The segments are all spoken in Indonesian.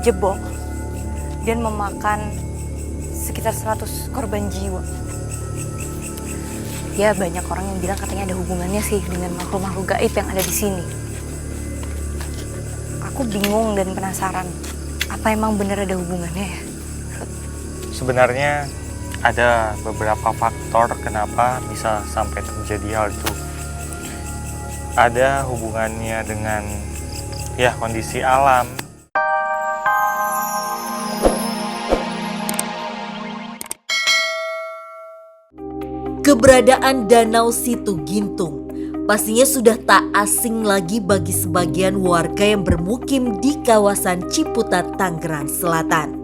jebol dan memakan sekitar 100 korban jiwa. Ya, banyak orang yang bilang katanya ada hubungannya sih dengan makhluk-makhluk gaib yang ada di sini. Aku bingung dan penasaran, apa emang benar ada hubungannya ya? Sebenarnya ada beberapa faktor kenapa bisa sampai terjadi hal itu. Ada hubungannya dengan kondisi alam. Keberadaan Danau Situ Gintung pastinya sudah tak asing lagi bagi sebagian warga yang bermukim di kawasan Ciputat, Tangerang Selatan.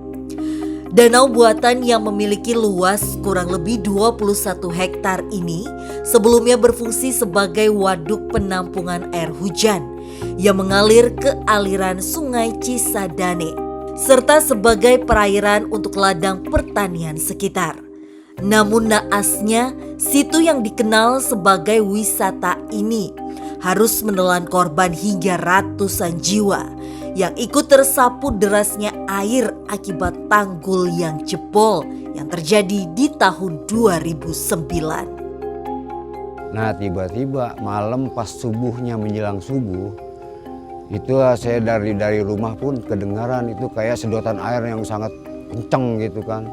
Danau buatan yang memiliki luas kurang lebih 21 hektar ini sebelumnya berfungsi sebagai waduk penampungan air hujan yang mengalir ke aliran Sungai Cisadane serta sebagai perairan untuk ladang pertanian sekitar. Namun naasnya, situ yang dikenal sebagai wisata ini harus menelan korban hingga ratusan jiwa yang ikut tersapu derasnya air akibat tanggul yang jebol yang terjadi di tahun 2009. Nah, tiba-tiba malam pas subuhnya menjelang subuh, itulah saya dari rumah pun kedengaran itu kayak sedotan air yang sangat kencang gitu kan.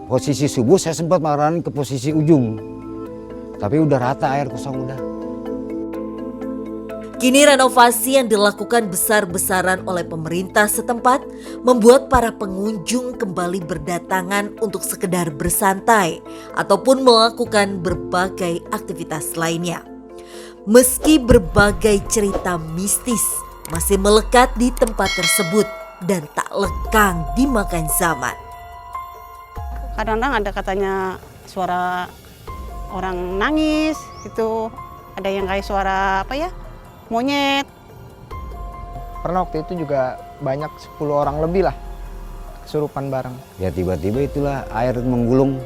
Posisi subuh saya sempat marahin ke posisi ujung, tapi udah rata air kosong udah. Kini renovasi yang dilakukan besar-besaran oleh pemerintah setempat membuat para pengunjung kembali berdatangan untuk sekedar bersantai ataupun melakukan berbagai aktivitas lainnya. Meski berbagai cerita mistis masih melekat di tempat tersebut dan tak lekang dimakan zaman. Kadang-kadang ada katanya suara orang nangis gitu, ada yang kayak suara monyet. Pernah waktu itu juga banyak 10 orang lebih lah kesurupan bareng. Ya tiba-tiba itulah air menggulung,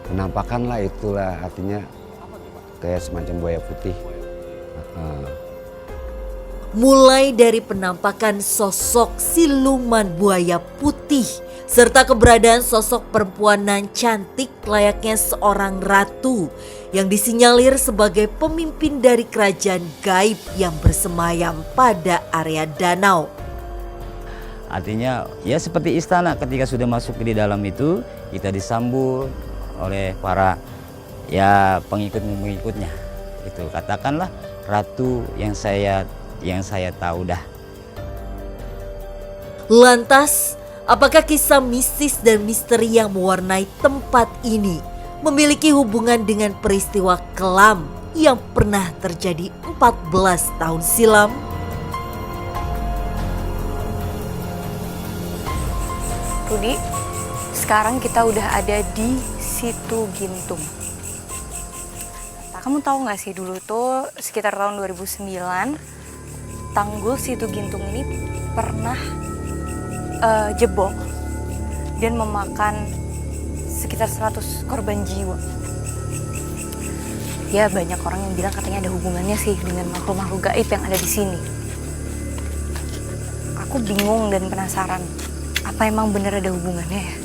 penampakan lah itulah artinya kayak semacam buaya putih. Mulai dari penampakan sosok siluman buaya putih serta keberadaan sosok perempuan nan cantik layaknya seorang ratu yang disinyalir sebagai pemimpin dari kerajaan gaib yang bersemayam pada area danau. Artinya ya seperti istana, ketika sudah masuk di dalam itu kita disambut oleh para pengikut-pengikutnya. Itu katakanlah ratu yang saya tahu dah. Lantas, apakah kisah mistis dan misteri yang mewarnai tempat ini memiliki hubungan dengan peristiwa kelam yang pernah terjadi 14 tahun silam? Rudi, sekarang kita udah ada di Situ Gintung. Nah, kamu tahu nggak sih dulu tuh sekitar tahun 2009 tanggul Situ Gintung ini pernah jebol dan memakan sekitar 100 korban jiwa. Ya, banyak orang yang bilang katanya ada hubungannya sih dengan makhluk-makhluk gaib yang ada di sini. Aku bingung dan penasaran, apa emang benar ada hubungannya ya?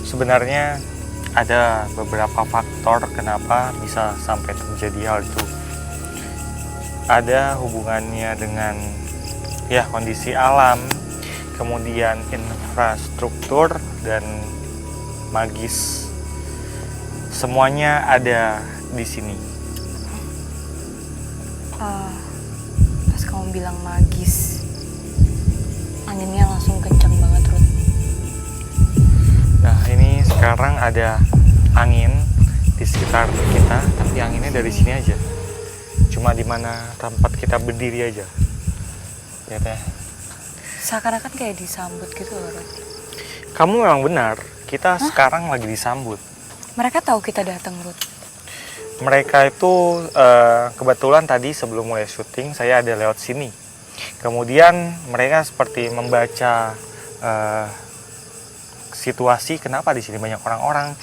Sebenarnya ada beberapa faktor kenapa bisa sampai terjadi hal itu. Ada hubungannya dengan kondisi alam, kemudian infrastruktur dan magis. Semuanya ada di sini. Pas kamu bilang magis, anginnya langsung kencang banget, Ruth. Nah, ini sekarang ada angin di sekitar kita, tapi anginnya dari sini aja. Cuma di mana tempat kita berdiri aja. Lihat ya. Seakan-akan kayak disambut gitu loh, Ruth. Kamu memang benar, kita sekarang lagi disambut. Mereka tahu kita datang, Ruth. Mereka itu kebetulan tadi sebelum mulai syuting saya ada lewat sini. Kemudian mereka seperti membaca situasi kenapa di sini banyak orang-orang.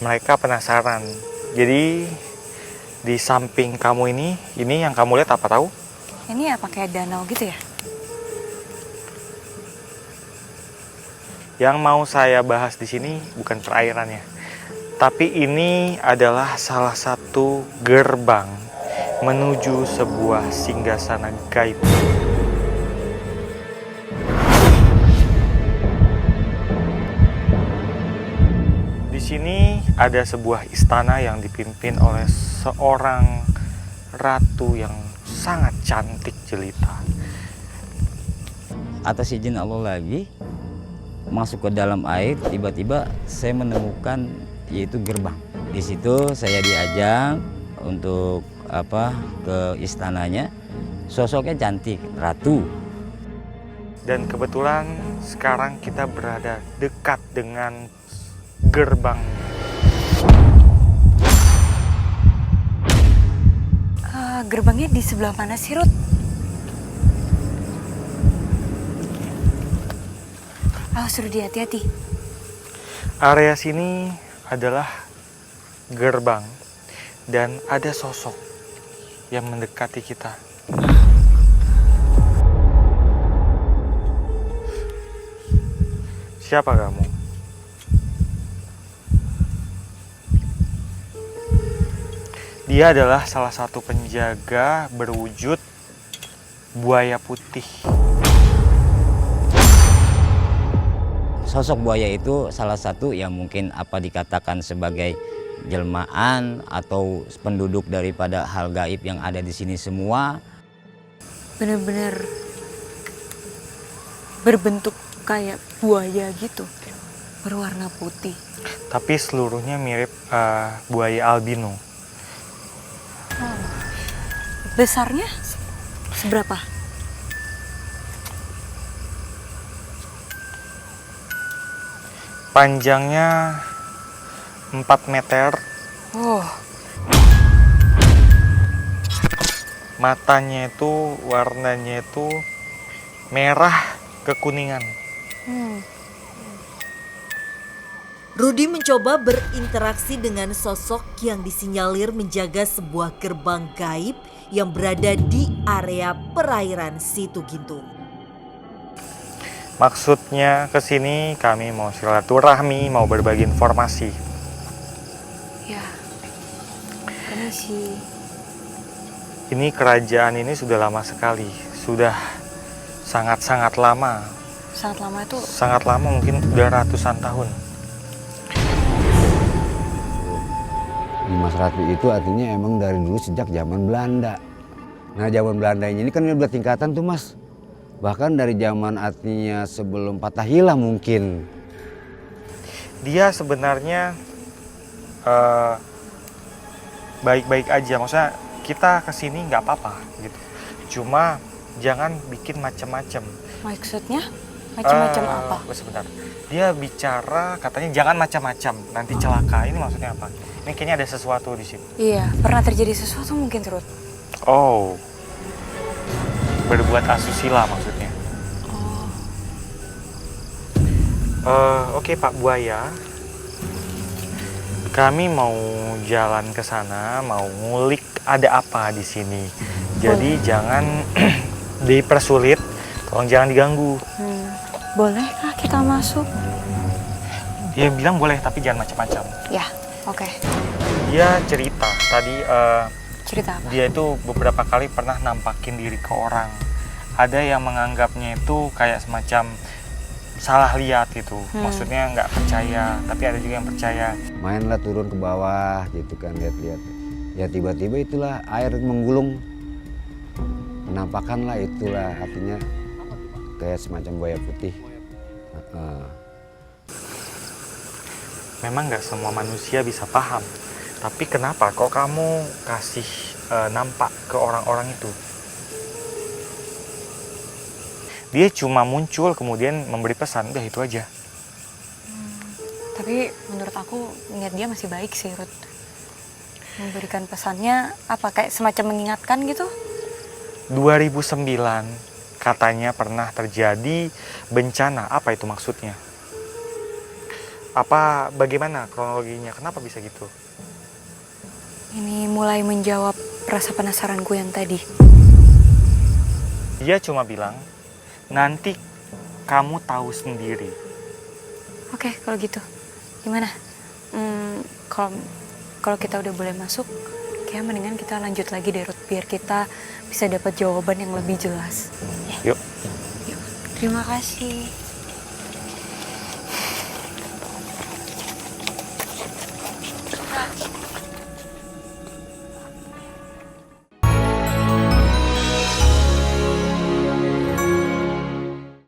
Mereka penasaran. Jadi di samping kamu ini yang kamu lihat apa tahu? Ini apa kayak danau gitu ya? Yang mau saya bahas di sini bukan perairannya, tapi ini adalah salah satu gerbang menuju sebuah singgasana gaib. Di sini ada sebuah istana yang dipimpin oleh seorang ratu yang sangat cantik jelita. Atas izin Allah lagi masuk ke dalam air, tiba-tiba saya menemukan yaitu gerbang. Di situ saya diajak untuk ke istananya. Sosoknya cantik, ratu. Dan kebetulan sekarang kita berada dekat dengan gerbang. Gerbangnya di sebelah mana sih, Ruth? Suruh dia hati-hati. Area sini adalah gerbang dan ada sosok yang mendekati kita. Siapa kamu? Dia adalah salah satu penjaga berwujud buaya putih. Sosok buaya itu salah satu yang mungkin dikatakan sebagai jelmaan atau penduduk daripada hal gaib yang ada di sini semua. Bener-bener berbentuk kayak buaya gitu, berwarna putih. Tapi seluruhnya mirip buaya albino. Besarnya seberapa? Panjangnya 4 meter. Oh, Matanya itu warnanya itu merah kekuningan. Rudi mencoba berinteraksi dengan sosok yang disinyalir menjaga sebuah gerbang gaib yang berada di area perairan Situ Gintung. Maksudnya ke sini kami mau silaturahmi, mau berbagi informasi. ya. Permisi. Ini kerajaan ini sudah lama sekali, sudah sangat-sangat lama. Sangat lama itu Sangat lama, mungkin udah ratusan tahun. Dimas Ratu itu artinya emang dari dulu sejak zaman Belanda. Nah zaman Belanda ini kan udah tingkatan tuh Mas. Bahkan dari zaman artinya sebelum Fathahillah mungkin. Dia sebenarnya baik-baik aja, maksudnya kita kesini nggak apa-apa gitu. Cuma jangan bikin macam-macam. maksudnya macam-macam apa? Sebentar. Dia bicara katanya jangan macam-macam, nanti celaka. Ini maksudnya apa? Ini kayaknya ada sesuatu di sini. Iya, pernah terjadi sesuatu mungkin, Ruth. Oh, berbuat asusila maksudnya. Oke Pak Buaya, kami mau jalan ke sana, mau ngulik ada apa di sini. Jadi jangan dipersulit, tolong jangan diganggu. Bolehkah kita masuk? Dia bilang boleh, tapi jangan macam-macam. Ya, oke. Dia cerita tadi Cerita apa? dia itu beberapa kali pernah nampakin diri ke orang. Ada yang menganggapnya itu kayak semacam salah lihat gitu. Maksudnya nggak percaya, tapi ada juga yang percaya. Mainlah turun ke bawah gitu kan, lihat-lihat. Ya tiba-tiba itulah air menggulung. Menampakkanlah itulah artinya kayak semacam buaya putih. Memang nggak semua manusia bisa paham. Tapi kenapa kok kamu kasih nampak ke orang-orang itu? Dia cuma muncul kemudian memberi pesan, udah itu aja. Tapi menurut aku niat dia masih baik sih, Ruth. Memberikan pesannya apa, kayak semacam mengingatkan gitu? 2009 katanya pernah terjadi bencana. Apa itu maksudnya? Apa bagaimana kronologinya? Kenapa bisa gitu? Ini mulai menjawab rasa penasaranku yang tadi. Dia cuma bilang, nanti kamu tahu sendiri. Oke, kalau gitu. Gimana? Kalau kita udah boleh masuk, kayak mendingan kita lanjut lagi deh, Ruth, biar kita bisa dapat jawaban yang lebih jelas. Yuk. Terima kasih.